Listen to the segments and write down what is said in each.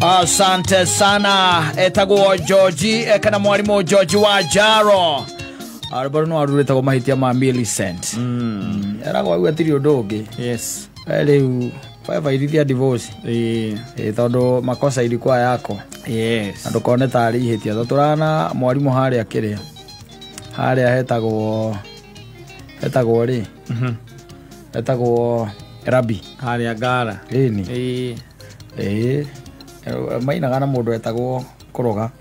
Asante sana etagwo George kana mwalimu George wa Jaro arabaro no arureta ko mahitia ma Millicent era kwa gwatiri ndongi. Yes Leo baba ilithia divorce tondu makosa ilikuwa yako. Yes ando kone tari hitia tuturana mwalimu hari akiria hari hetagwo ri hetagwo Rabi hari agara ni mainaga na mundu etagwo Kuroga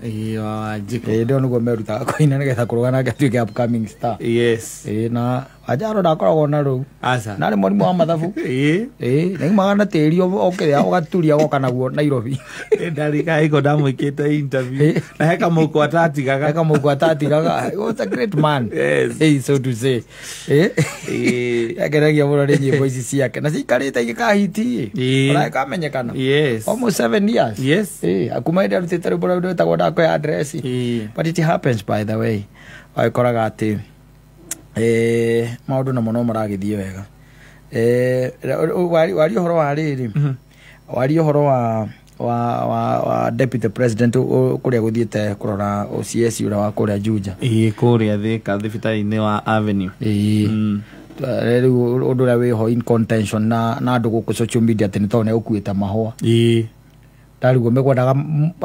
wa Jiko ndio nugo meruta koina nigetha Kuroga na gatuike upcoming star. Yes na Ajaro ndakoragwo na ru asa nari mwarimu wa mathabu ni magana tiri okiria ogaturia goka naguo Nairobi ndarika iko ndamwikite interview na heka muko atatigaga it was a great man. Yes So to say ageragia muno ni nyimbo ici ciake na cikarite igikahiti ora kamenyekana. Yes almost 7 years. Yes akuma ida rutite rubura ndo etagwo ndako ya address. But it happens by the way waikoraga ati maundu na muno maragithie wega wari horo wa riri wari horo wa deputy president kuria guthiete kurora OCS ura wa kuria Juja kuria thika thibitari-ini wa Avenue rero undu ria wiho in contention na andu guku social media tene tone ukuita mahua tarigo megwadaga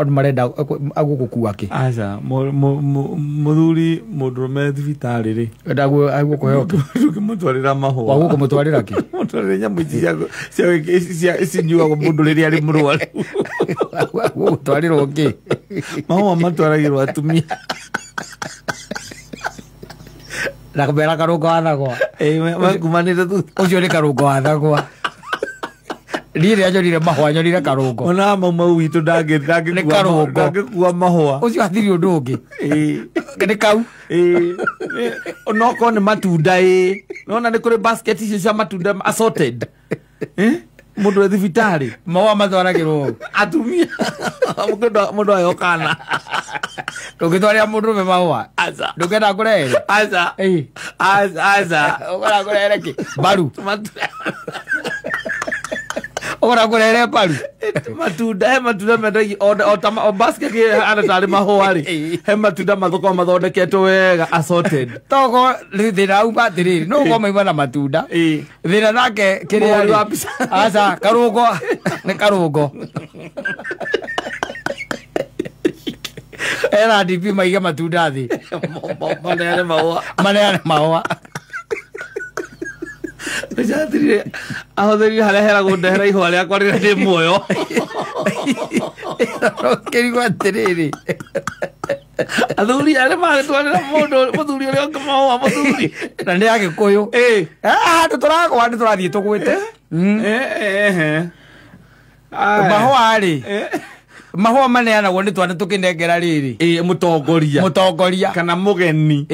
marenda agukukua ki asa muthuri mundurume thibitari ri ndago agukuheoka tukimutwarira mahua agukumutwarira ki mutwarira nyamu cia sinyuga mundu riri ari murwaru agutwarirwo ki mahua matwaragirwo atumia nakubera karungo athagwa makumanire tu ucio ni karungo athagwa riri ajorire mahua nyonire karungo ona mau witu ndangikuwa mahua ucio athiri undu ungi ni kau no ko ni matunda nona ni kuri basket icio cia matunda assorted mundu wa thibitari mahua matwaragirwo atumia mundu ayokana ndungitwarira mundurume mahua asa ndungenda kurere asa ukora kurere ki baru ora kurere baru matunda mendagi o basket ana tari mahua ri he matunda mathoko mathondeketwo wega assorted togo thina uma tiriri no ko maima na matunda thina nake kiri asa karungo ni karungo era dipi maiga matunda thi manene mahua Jatire ahotheri haria herago ndehera ihwa ria kwa rira ndi muoyo kirigo atiriri athuri ari magitwarira mundu muthuri uria ngamawa muthuri na ndi agikuyu tuturagwa ndi turathie tugwite mahua ari mahua maneanagwo ni twana tukinengera riri mutongoria kana mugeni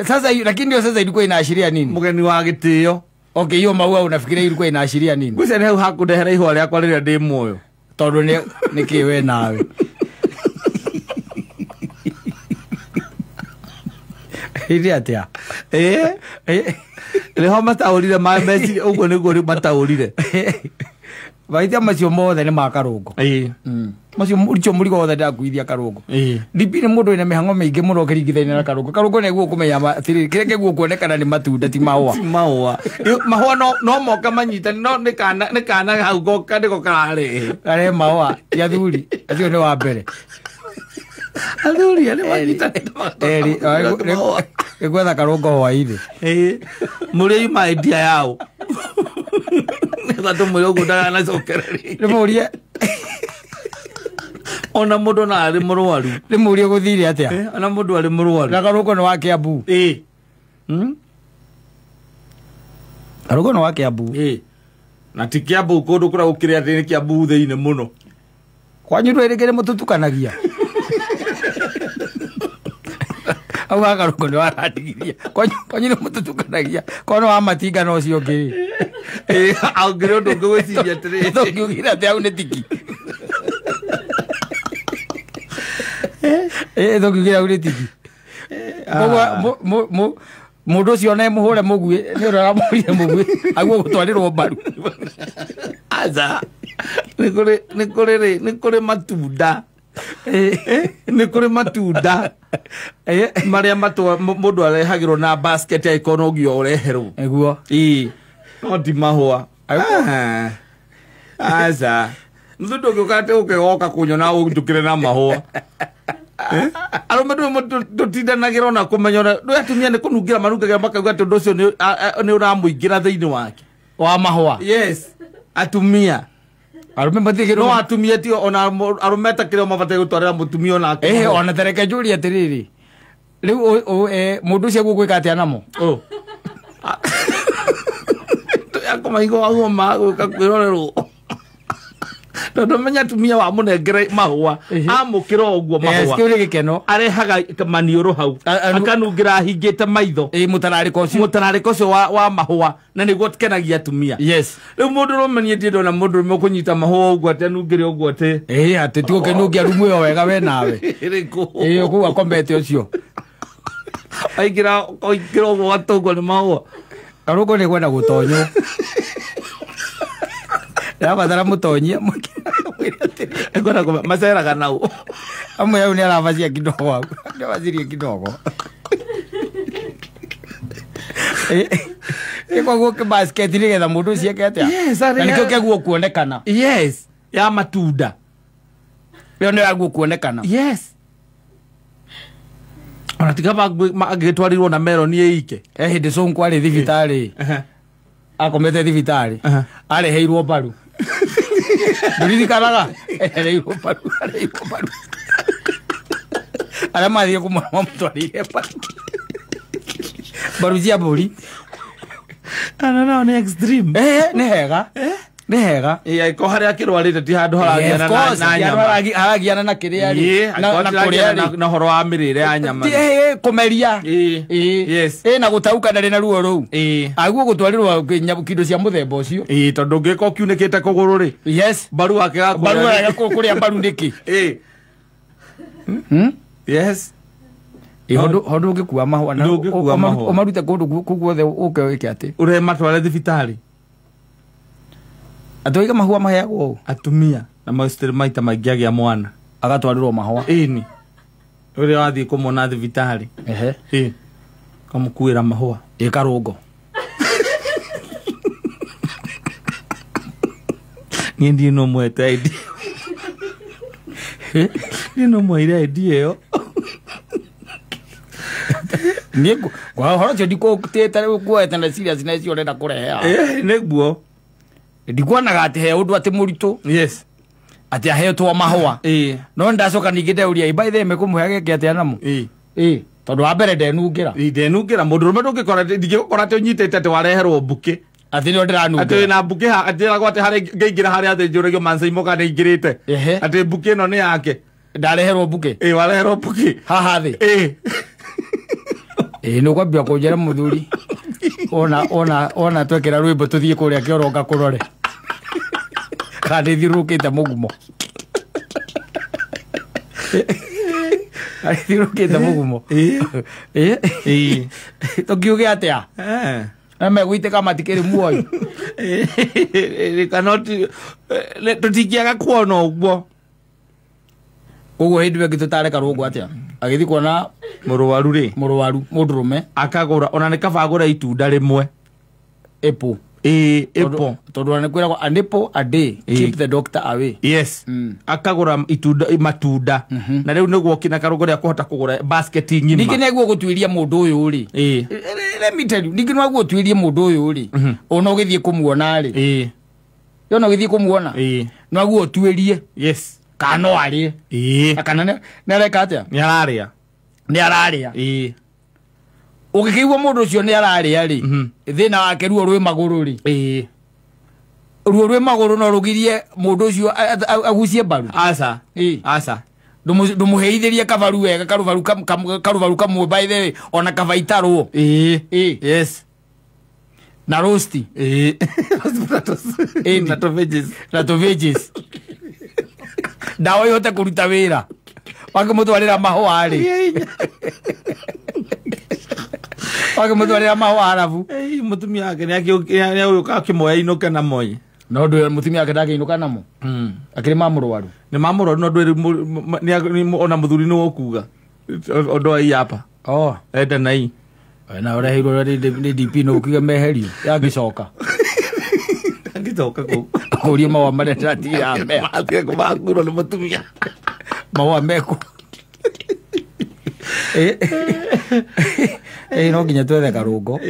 sasa lakini ndio sasa ilikuwa inaashiria nini mugeni wa gitio okay hiyo mahua unafikiria ilikuwa inaashiria nini gusa ni hakundehera ihwa ria kwa rira ndi muoyo tondu ni kiwe nawe hivi atia leho mataurire meci uguo niguo ri mataurire Vaitia macio mothe ni makarungo. Macio muricho murigo othe ndakuithia karungo. Ndipine mundu ina mihango mingi muno kiringithania na karungo. Karungo ne guo kumenya kireke guo kuonekana ni matunda ti mahua. Mahua no moka manyita no ni kana hau goka ndiko karare. Kare mahua ya thuri. Acio ni wa mbere. Athuri ani manyita gwetha karungo hwaini muri ma idea yao ngatho muri ogudaga na cokereri rimurie ona mundu na ari murwaru rimurie guthire atia ona mundu ari murwaru na karungo ni wa Kiambu karungo ni wa Kiambu na ti Kiambu kundu kura ukire ati ni Kiambu theine muno kwanyu ndwerekere mututukanagia au akarungo ni waradigiria kwanyu ni mututukanagia kono wa matinga no cio ngi au ngiro ndungu gwiciria tiri ngiugira ati au ni tiki ngiugira au ni tiki mundu cio na muhure mugui ni uraramurire mugui aguo gutwarirwo mbaru aza nä kå rä matunda nä kå rä matunda marä a må ndå arehagä rwo na basket aikorwo no ngio å reherwo eguo no ti mahåa aca ndå ndå ngä å kate å kegoka kå nyona å njå kä re na mahåa arå me ndå tindanagä ra ona kå menya ndå atumia nä kå nungä ra manungagä ra makauga atä å ndå å cio nä å ramå ingä ra thä inä wake wa mahåa atumia arume mathigä no atumia ti ona arå me takä re mabatä gå twarä ra må tumia onake ona tereke njå ria atä rä rä rä u må ndå cio gå gwä ka atä a namo yakå maigå aguo magwä ka kwä rorerwo tondå menya atumia wa må nengere mahåa amå kä ra å guo mahåa kä u nä gä keno arehaga maniå rå hau akanungä ra ahingä te maitho må tararä ka å cio må tararä ka å cio wa mahåa na nä guo kenagia atumia rä u må ndå rå menie ndiä ndona må ndå rå me å kå nyita mahåa å guo atä anungä re å guo atä atä tigå kä nungia rumu ä yo wega we nawe rä kå kå u akombete å cio aingä ra å guo gatå guo nä mahåa karå ngå nä gwenda gå tonywo rabatara må tonyia maceraga nau amwe au nä arabacia kidogo au nä abacirie kidogo ä koguo kä basket nä getha må ndå cieke atä na nä kä o kä aguo kuonekana ya matunda ä yo nä yaguo kuonekana ona tiga agä twarirwo na meroni ä ike hä ndä cå nkwarä thibitarä akomete thibitarä areheirwo mbaru ndå ririkanaga areheirwo mbaru arä a mathiä kå mwana må twarire mbaru cia mbå ri nä hega nä hega ko harä a kä rwarä te ti handå haragiana na kä rä a na horo wa mä rä re ya nyama kå meria na gå taũka ndarä na ruo rå u aguo gå twarä rwo kindo cia må themba å cio tondå ngä ka å kiunä kä te kå gå rå rä mbaru wake kå rä a mbaru nä kä hondå å ngä kua mahåa å marute kå ndå kå guothe å ke å kä atä å rehe matware thibitarä atåiga mahua maheagwo å atumia na maita maingä agä a mwana agatwarä rwo mahåa ni å rä a wathiä kå mona thibitarä kamå kuä ra mahåa ä karå ngo niä ndiä no mwete niä no mwaire ndi ä yo horo cio ndikå tä te kuoete na serious na cio renda kå rehea nä guo ndikuonaga atä he å ndå atä må ritå atä ahetwo mahåa no nä ndacoka ningä ndeuria ibaitheme kå må he ageke atä anamo tondå wa mbere ndenungä ra må ndå rå me ndingä gå kora atä å nyitä te atä wareherwo mbukä atä nä o ndä ranunga atä na mbukä atä atä harä ngä harä athä njå ragio mancaimo kana ingä rä te atä mbukä ä no nä yake ndareherwo mbukä wareherwo mbukä haha thä nä kwambia kå njera må thuri ona twekä ra rwä mbå tå thiä kå rä a kä oronga kå rore kandä thiå rå kä te må gumo thiå rå kä te må gumo tå kiuge atä a na megå itä ka matikä rä muoyo kana tå tingiaga kuona å guo koguo hä ndä ä ngä tå tareka rå ngo atä a agä thiä kuona må rå waru rä må ndå rå me akagå ra ona nä kaba agå ra itunda rä mwe epo tondå nä kwä ragwo a nipple a day keep the doctor away akagå ra matunda na rä u nä guo kä na karå rä a kå hota kå gå ra basket ng'ima ningä neguo gå tuä ria må ndå å yå rä ningä no guo tuä rie må ndå å yå rä ona å gä thiä kå muona rä yona å gä thiä kå muona no aguo tuä rie kana no arä kana nä areka atä a nä ararä a å gä kä igua må ndå å cio nä ararä a rä thä na wake ruo rwä magå rå rä ruo rwä magå rå no rå girie må ndå å cio agucie mbaru ndå må heithä rie kabaru wega karå baru kamwe baithe ona kaba itarwo na rosti na tå veges ndawa ihote kå ruta wä ra wangä må twarä ra mahåa rä wangä må twarä ra mahåa arabu må tumia wake nä å ka kä moya inå ke na moi no ndu mutumia yake ndageinuka namo akiri mamurwaru ni mamurwaru no ndu ni ona muthuri ni wokuga ondo ai hapa enda nai na ora hiro ni DP no kuga meherio yagicoka angicoka ko kuria mawa mare tira me atia ko makuro ni mutumia mawa meko no nginya twethe karungo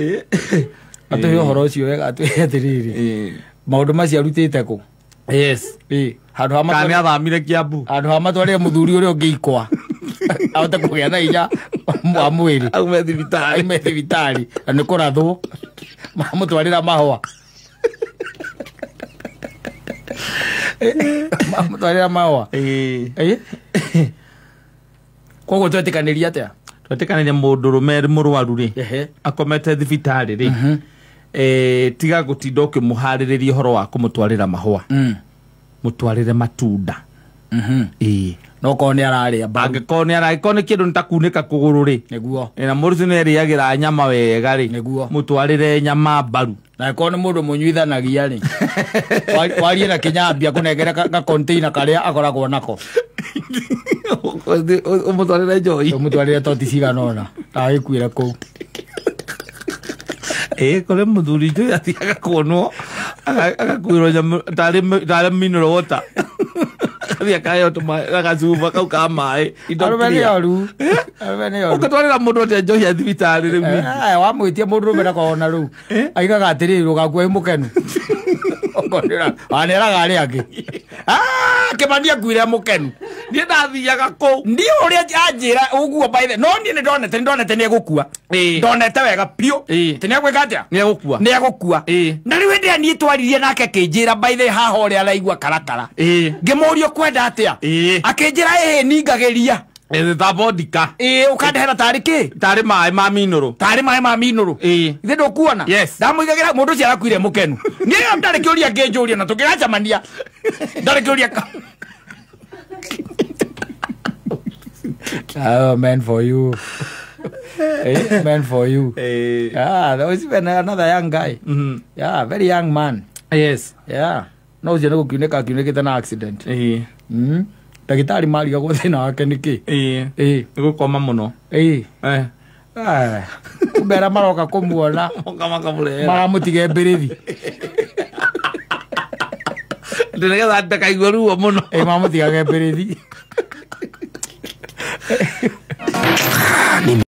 atuhe horo ucio wega atuhe atiriri maundu macio arutite ku yes handu ha kana athamire Kiambu handu ha matwarire muthuri uria ungi ikwa ahote kugia na inya wa mwiri aume thibitari na ni kurathwo mamutwarira mahwa mamutwarira mahwa koguo twetikaniria atia twetikaniria mundu rume murwaru ri akomete thibitari ri tiga gutinda ukimuhaririria horo wa kumutwarira mahwa mutwarire matunda no kone arari bange kone arari kone kindu ntakuneka kuguru ri niguo na muruti ne riagira nyama wega ri niguo mutwarire nyama baru na kone mundu munyuithanagia ri warie na kinyambia kunengera ka container karia akoragwo nako umutwarire njoi umutwarire toti ciganona aikwira ku kore muthuri njo atiaga kuonwo agakwirwo tari mineral water akathia kayo agacuba kau ka maĩ ũgatwarĩra mũndũ atĩa njohi ya thibitarĩ rĩu wamwĩtia mũndũ rũme nakona rĩu aigaga atĩrĩrĩ rũgakua mũkenu waneraga arĩa angĩ Kĩmani akuire mũkenu niĩ ndathiaga kũu ndiũ ũrĩa anjĩra ũguo baithe no niĩ nĩndonete nĩegũkua ndonete wega biũ tĩ nĩegwĩka atĩa nĩegũkua na rĩu hĩndĩ ĩrĩa niĩ twaririe nake akĩnjĩra baithe haha ũrĩa araigua karakara ngĩmũria ũkwenda atĩa akĩnjĩra ĩhĩ ningagĩria thabondika ũkandehera tarĩ kĩ tarĩ maĩ ma minũrũ ithe ndũkuona ndamũigagĩra mũndũ ũcio arakuire mũkenu niĩ ndarĩ kĩũria ngĩnjũria na tũkĩgacamania ndarĩ kĩũria oh man for you man for you that was even another young guy very young man no ũcio nĩgũkiunĩkĩte na accident ndagĩtarĩ mariga gwo thĩna wake nĩkĩ nĩgũkoma mũno kumbera maroka kũmuona maramũtige mbĩrĩthi nĩgetha ndakaigua ruo mũno mamũtigage mbĩrĩthi